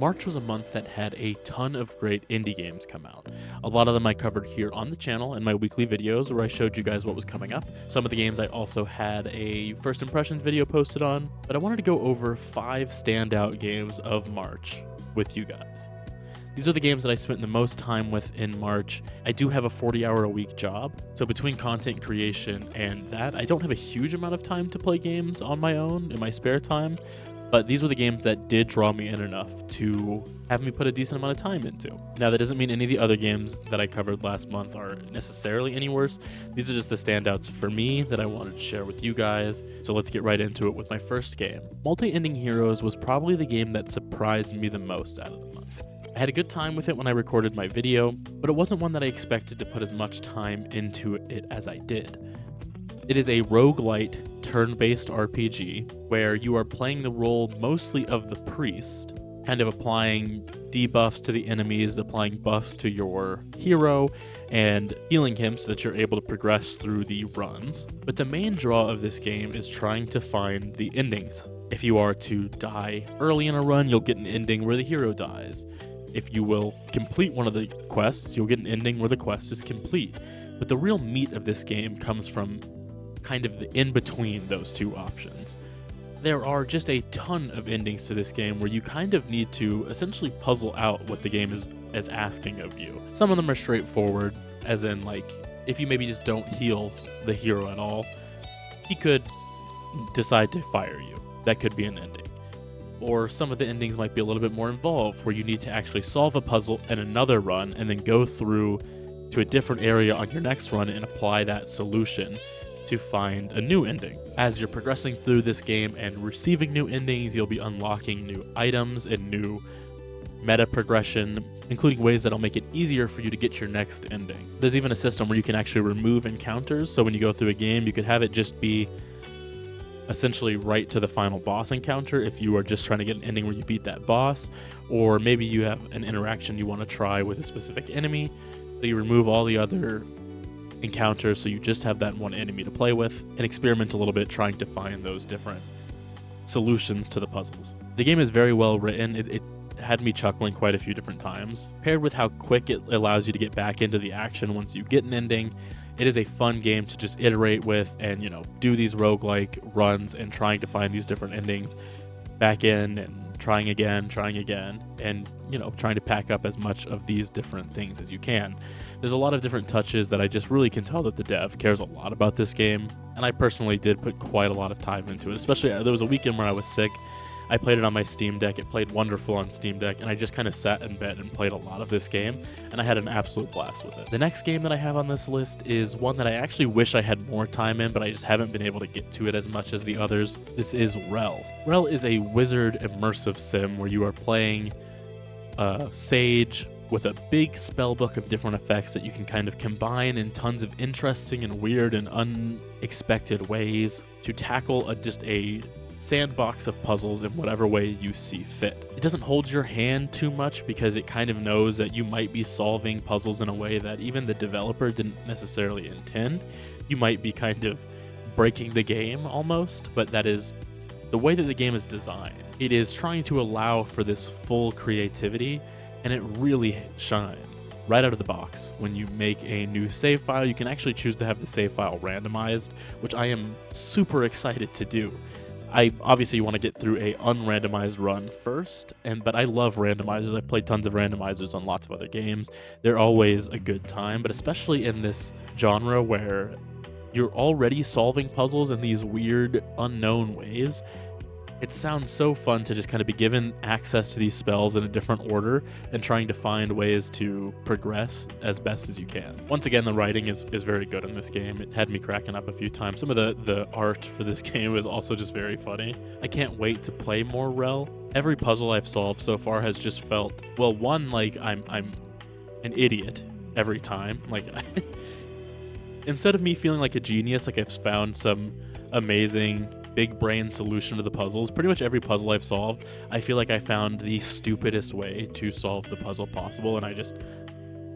March was a month that had a ton of great indie games come out. A lot of them I covered here on the channel in my weekly videos where I showed you guys what was coming up. Some of the games I also had a first impressions video posted on, but I wanted to go over 5 standout games of March with you guys. These are the games that I spent the most time with in March. I do have a 40-hour-a-week job, so between content creation and that, I don't have a huge amount of time to play games on my own in my spare time, but these were the games that did draw me in enough to have me put a decent amount of time into. Now, that doesn't mean any of the other games that I covered last month are necessarily any worse. These are just the standouts for me that I wanted to share with you guys, so let's get right into it with my first game. MultiEnding Heroes was probably the game that surprised me the most out of the month. I had a good time with it when I recorded my video, but it wasn't one that I expected to put as much time into it as I did. It is a roguelite turn-based RPG where you are playing the role mostly of the priest, kind of applying debuffs to the enemies, applying buffs to your hero, and healing him so that you're able to progress through the runs. But the main draw of this game is trying to find the endings. If you are to die early in a run, you'll get an ending where the hero dies. If you will complete one of the quests, you'll get an ending where the quest is complete. But the real meat of this game comes from kind of the in-between those two options. There are just a ton of endings to this game where you kind of need to essentially puzzle out what the game is asking of you. Some of them are straightforward, as in like, if you maybe just don't heal the hero at all, he could decide to fire you. That could be an ending. Or some of the endings might be a little bit more involved, where you need to actually solve a puzzle in another run and then go through to a different area on your next run and apply that solution to find a new ending. As you're progressing through this game and receiving new endings, you'll be unlocking new items and new meta progression, including ways that'll make it easier for you to get your next ending. There's even a system where you can actually remove encounters, so when you go through a game, you could have it just be essentially right to the final boss encounter if you are just trying to get an ending where you beat that boss, or maybe you have an interaction you want to try with a specific enemy, so you remove all the other encounters so you just have that one enemy to play with and experiment a little bit trying to find those different solutions to the puzzles. The game is very well written. It had me chuckling quite a few different times. Paired with how quick it allows you to get back into the action once you get an ending, it is a fun game to just iterate with and, do these roguelike runs and trying to find these different endings back in and trying again, and, trying to pack up as much of these different things as you can. There's a lot of different touches that I just really can tell that the dev cares a lot about this game, and I personally did put quite a lot of time into it, especially there was a weekend where I was sick. I played it on my Steam Deck. It played wonderful on Steam Deck, and I just kind of sat in bed and played a lot of this game, and I had an absolute blast with it. The next game that I have on this list is one that I actually wish I had more time in, but I just haven't been able to get to it as much as the others. This is Rhell. Rhell is a wizard immersive sim where you are playing a sage with a big spellbook of different effects that you can kind of combine in tons of interesting and weird and unexpected ways to tackle just a sandbox of puzzles in whatever way you see fit. It doesn't hold your hand too much because it kind of knows that you might be solving puzzles in a way that even the developer didn't necessarily intend. You might be kind of breaking the game almost, but that is the way that the game is designed. It is trying to allow for this full creativity, and it really shines right out of the box. When you make a new save file, you can actually choose to have the save file randomized, which I am super excited to do. Obviously you want to get through a unrandomized run first, but I love randomizers. I've played tons of randomizers on lots of other games. They're always a good time, but especially in this genre where you're already solving puzzles in these weird, unknown ways. It sounds so fun to just kind of be given access to these spells in a different order and trying to find ways to progress as best as you can. Once again, the writing is very good in this game. It had me cracking up a few times. Some of the art for this game is also just very funny. I can't wait to play more Rhell. Every puzzle I've solved so far has just felt, well, one, like I'm an idiot every time. Like, instead of me feeling like a genius, like I've found some amazing big brain solution to the puzzles, pretty much every puzzle I've solved, I feel like I found the stupidest way to solve the puzzle possible, and I just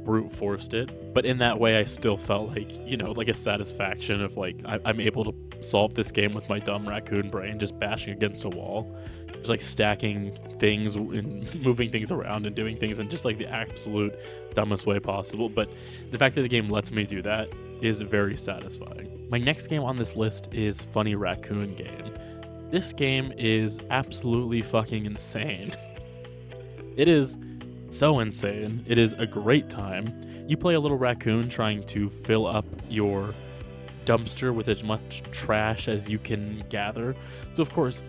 brute forced it. But in that way, I still felt like, like a satisfaction of like, I'm able to solve this game with my dumb raccoon brain just bashing against a wall. just like stacking things and moving things around and doing things in just like the absolute dumbest way possible. But the fact that the game lets me do that is very satisfying. My next game on this list is Funi Raccoon game. This game is absolutely fucking insane. It is so insane. It is a great time. You play a little raccoon trying to fill up your dumpster with as much trash as you can gather. So of course,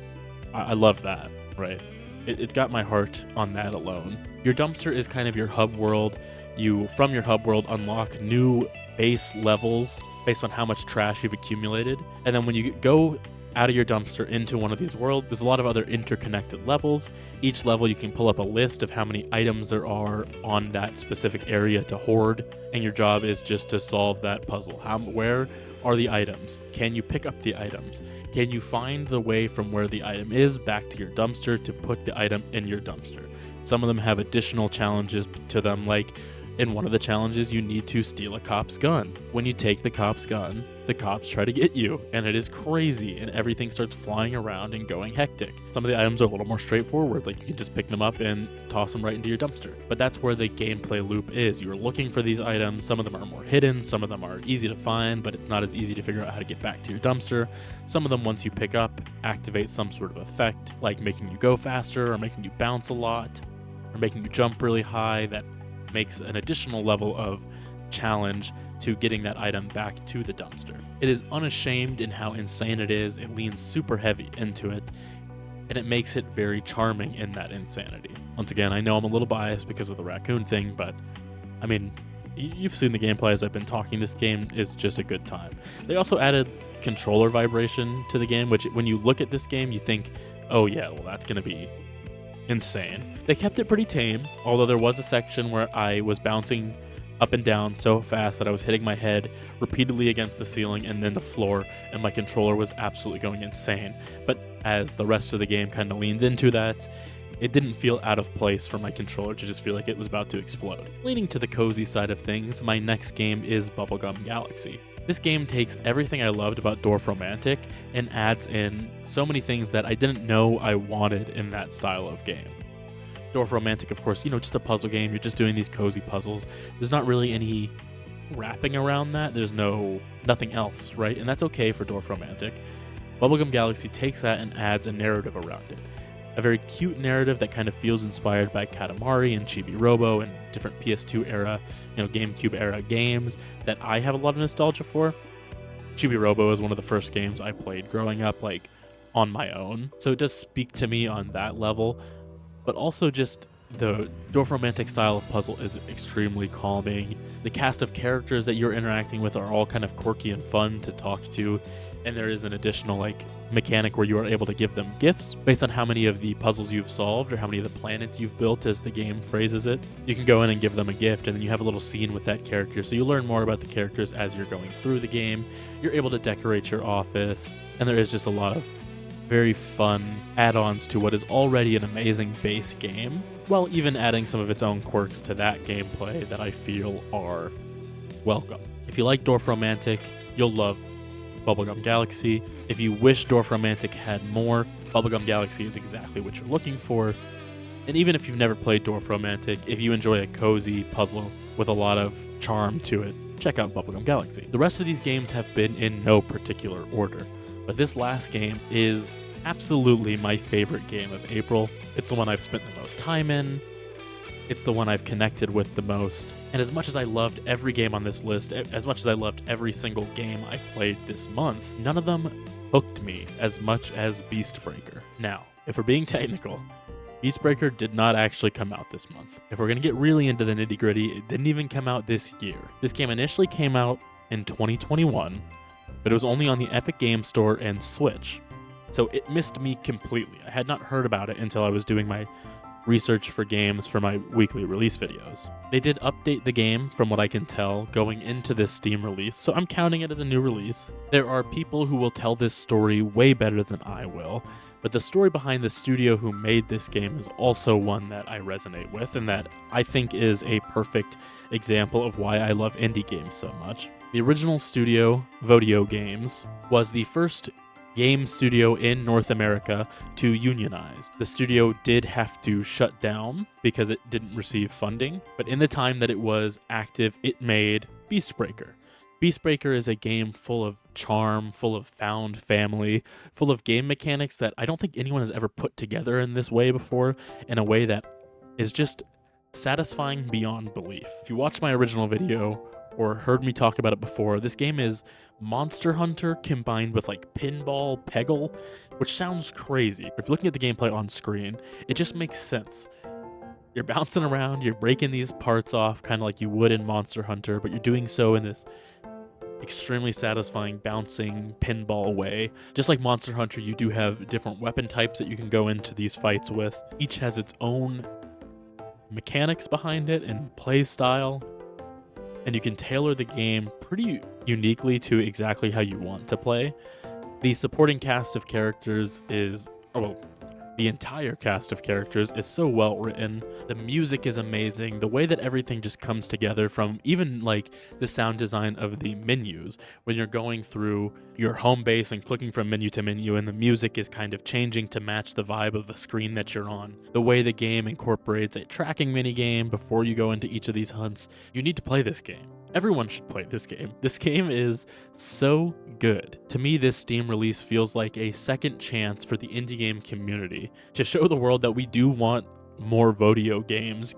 I love that, right? It's got my heart on that alone. Your dumpster is kind of your hub world. You, from your hub world, unlock new base levels based on how much trash you've accumulated. And then when you go out of your dumpster into one of these worlds, there's a lot of other interconnected levels. Each level you can pull up a list of how many items there are on that specific area to hoard, and your job is just to solve that puzzle. Where are the items? Can you pick up the items? Can you find the way from where the item is back to your dumpster to put the item in your dumpster? Some of them have additional challenges to them, like in one of the challenges, you need to steal a cop's gun. When you take the cop's gun, the cops try to get you, and it is crazy, and everything starts flying around and going hectic. Some of the items are a little more straightforward, like you can just pick them up and toss them right into your dumpster. But that's where the gameplay loop is. You're looking for these items. Some of them are more hidden, some of them are easy to find, but it's not as easy to figure out how to get back to your dumpster. Some of them, once you pick up, activate some sort of effect, like making you go faster, or making you bounce a lot, or making you jump really high. That makes an additional level of challenge to getting that item back to the dumpster. It is unashamed in how insane it is. It leans super heavy into it, and it makes it very charming in that insanity. Once again, I know I'm a little biased because of the raccoon thing, but I mean, you've seen the gameplay as I've been talking. This game is just a good time. They also added controller vibration to the game, which when you look at this game, you think, oh yeah, well that's gonna be insane. They kept it pretty tame, although there was a section where I was bouncing up and down so fast that I was hitting my head repeatedly against the ceiling and then the floor, and my controller was absolutely going insane. But as the rest of the game kind of leans into that, it didn't feel out of place for my controller to just feel like it was about to explode. Leaning to the cozy side of things, my next game is Bubblegum Galaxy. This game takes everything I loved about Dorfromantik and adds in so many things that I didn't know I wanted in that style of game. Dorfromantik, of course, just a puzzle game. You're just doing these cozy puzzles. There's not really any wrapping around that. There's nothing else, right? And that's okay for Dorfromantik. Bubblegum Galaxy takes that and adds a narrative around it. A very cute narrative that kind of feels inspired by Katamari and Chibi Robo and different PS2 era, GameCube era games that I have a lot of nostalgia for. Chibi Robo is one of the first games I played growing up, like, on my own. So it does speak to me on that level, but also just the Dorfromantik style of puzzle is extremely calming. The cast of characters that you're interacting with are all kind of quirky and fun to talk to, and there is an additional mechanic where you are able to give them gifts based on how many of the puzzles you've solved or how many of the planets you've built, as the game phrases it. You can go in and give them a gift, and then you have a little scene with that character, so you learn more about the characters as you're going through the game. You're able to decorate your office, and there is just a lot of very fun add-ons to what is already an amazing base game, while even adding some of its own quirks to that gameplay that I feel are welcome. If you like Dorfromantik, you'll love Bubblegum Galaxy. If you wish Dorfromantik had more, Bubblegum Galaxy is exactly what you're looking for. And even if you've never played Dorfromantik, if you enjoy a cozy puzzle with a lot of charm to it, check out Bubblegum Galaxy. The rest of these games have been in no particular order, but this last game is absolutely my favorite game of April. It's the one I've spent the most time in. It's the one I've connected with the most. And as much as I loved every game on this list, as much as I loved every single game I played this month, none of them hooked me as much as Beast Breaker. Now, if we're being technical, Beast Breaker did not actually come out this month. If we're going to get really into the nitty-gritty, it didn't even come out this year. This game initially came out in 2021, but it was only on the Epic Game Store and Switch. So it missed me completely. I had not heard about it until I was doing my research for games for my weekly release videos. They did update the game, from what I can tell, going into this Steam release, so I'm counting it as a new release. There are people who will tell this story way better than I will, but the story behind the studio who made this game is also one that I resonate with, and that I think is a perfect example of why I love indie games so much. The original studio, Vodio Games, was the first game studio in North America to unionize. The studio did have to shut down because it didn't receive funding, but in the time that it was active, it made Breaker. Breaker is a game full of charm, full of found family, full of game mechanics that I don't think anyone has ever put together in this way before, in a way that is just satisfying beyond belief. If you watched my original video or heard me talk about it before, this game is Monster Hunter combined with like pinball peggle, which sounds crazy. If you're looking at the gameplay on screen, it just makes sense. You're bouncing around, you're breaking these parts off kind of like you would in Monster Hunter, but you're doing so in this extremely satisfying bouncing pinball way. Just like Monster Hunter, you do have different weapon types that you can go into these fights with. Each has its own mechanics behind it and play style, and you can tailor the game pretty uniquely to exactly how you want to play. The supporting cast of characters is, the entire cast of characters is so well written. The music is amazing. The way that everything just comes together, from even like the sound design of the menus, when you're going through your home base and clicking from menu to menu and the music is kind of changing to match the vibe of the screen that you're on. The way the game incorporates a tracking minigame before you go into each of these hunts. You need to play this game. Everyone should play this game. This game is so good. To me, this Steam release feels like a second chance for the indie game community to show the world that we do want more Vodio games.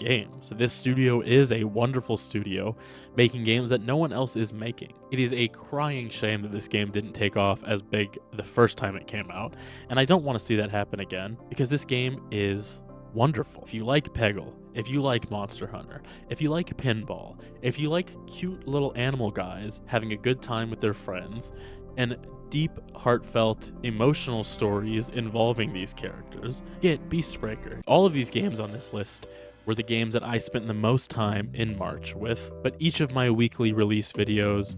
This studio is a wonderful studio making games that no one else is making. It is a crying shame that this game didn't take off as big the first time it came out, and I don't want to see that happen again, because this game is wonderful. If you like Peggle, if you like Monster Hunter, if you like pinball, if you like cute little animal guys having a good time with their friends, and deep, heartfelt, emotional stories involving these characters, get Breaker. All of these games on this list were the games that I spent the most time in March with, but each of my weekly release videos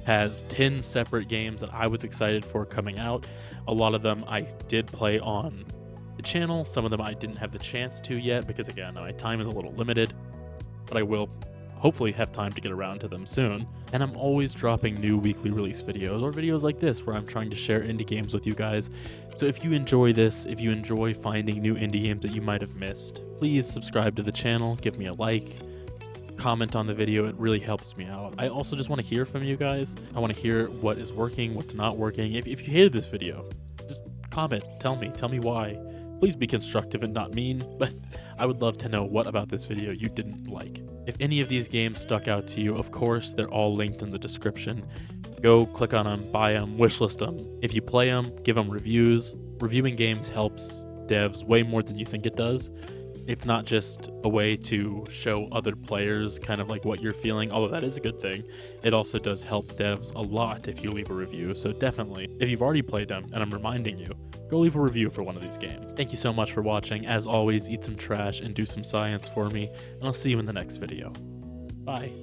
has 10 separate games that I was excited for coming out. A lot of them I did play on the channel, some of them I didn't have the chance to yet because, again, my time is a little limited, but I will hopefully have time to get around to them soon. And I'm always dropping new weekly release videos, or videos like this where I'm trying to share indie games with you guys. So if you enjoy this, if you enjoy finding new indie games that you might have missed, please subscribe to the channel, give me a like, comment on the video. It really helps me out. I also just want to hear from you guys. I want to hear what is working, what's not working. If you hated this video, just comment, tell me why. Please be constructive and not mean, but I would love to know what about this video you didn't like. If any of these games stuck out to you, of course, they're all linked in the description. Go click on them, buy them, wishlist them. If you play them, give them reviews. Reviewing games helps devs way more than you think it does. It's not just a way to show other players kind of like what you're feeling, although that is a good thing. It also does help devs a lot if you leave a review. So definitely, if you've already played them, and I'm reminding you, go leave a review for one of these games. Thank you so much for watching. As always, eat some trash and do some science for me, and I'll see you in the next video. Bye.